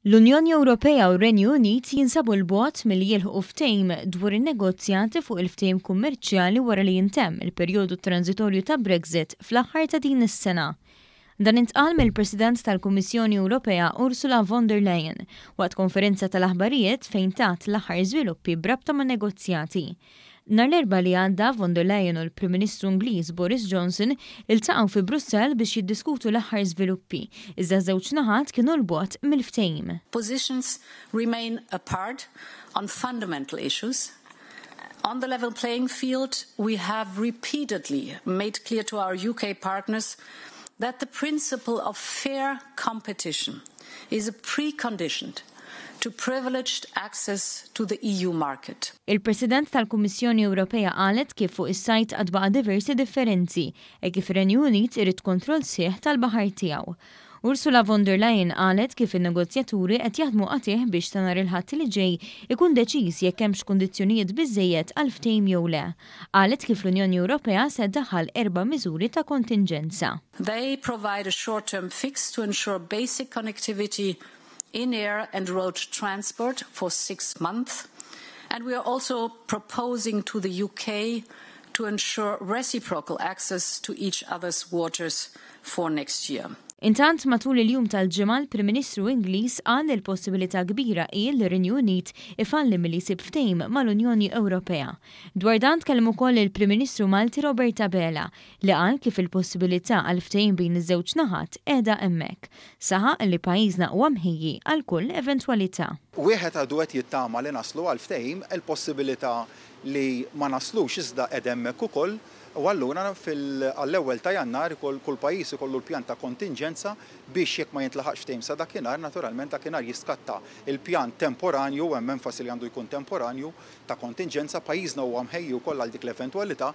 L-Unjoni Ewropea u r-Renju Unit jinsabu l-bogħod milli jilħqu ftehim dwar in-negozjati fuq il-ftehim kummerċjali wara li jintemm il-perjodu transitorju ta' Brexit fl-aħħar ta' din is-sena. Dan intqal mill-President tal-Kummissjoni Ewropea Ursula von der Leyen waqt konferenza tal-aħbarijiet fejn tat l-aħħar żviluppi b'rabta ma' negozjati. Nhar l-Erbgħa li għadda von der Leyen u l-Prim-Ministru Ingliż Boris Johnson iltaqgħu fi Brussell biex jiddiskutu l-aħħar żviluppi, iżda żewġ naħat kienu l-bogħod mill-ftehim. Positions remain apart on fundamental issues. On the level playing field, we have repeatedly made clear to our UK partners that the principle of fair competition is a precondition to privileged access to the EU market. Il-President tal-Kummissjoni Ewropea qalet kif fuq is-sajt għad baqa' diversi differenzi e kif ir-Renju Unit irid kontroll sieħ tal-baħar tiegħu. Ursula von der Leyen qalet kif in-negozjaturi qed jaħdmu qatih biex ta' nhar il-Ħadd li ġej ikun deċiż jekk hemmx kundizzjonijiet biżżejjed għal ftehim jew le. Qalet kif l-Unjoni Ewropea se ddaħħal 4 miżuri ta' kontinġenza. They provide a short-term fix to ensure basic connectivity in air and road transport for 6 months, and we are also proposing to the UK to ensure reciprocal access to each other's waters for next year. Intant matul il-jum tal-ġimgħa l-Prim-Ministru Ingliż qal il-possibilità kbira hi li r-Renju Unit ifalli milli jsib ftehim mal-Unjoni Ewropea. Dwar dan tkellem ukoll il-Prim-Ministru Malti Robert Abela li qal kif il-possibilità għal ftehim bejn iż-żewġ naħat qiegħda hemmhekk. Saħaq li pajjiżna huwa mħejji għal kull eventwalità. Wieħed għadu qed jittama li naslu għal ftehim, il-possibilità li ma naslux iżda qed hemmhekk ukoll. U allura għall-ewwel ta' Jannar kull pajjiż ikollu l-pjan ta' kontinġenza biex jekk ma jintlaħaqx ftehim sa dakinhar, naturalment dakinhar jiskatta il-pjan temporanju hemm enfasi li għandu jkun temporanju ta' kontinġenza pajjiżna huwa mħejju wkoll għal dik l-eventwalità.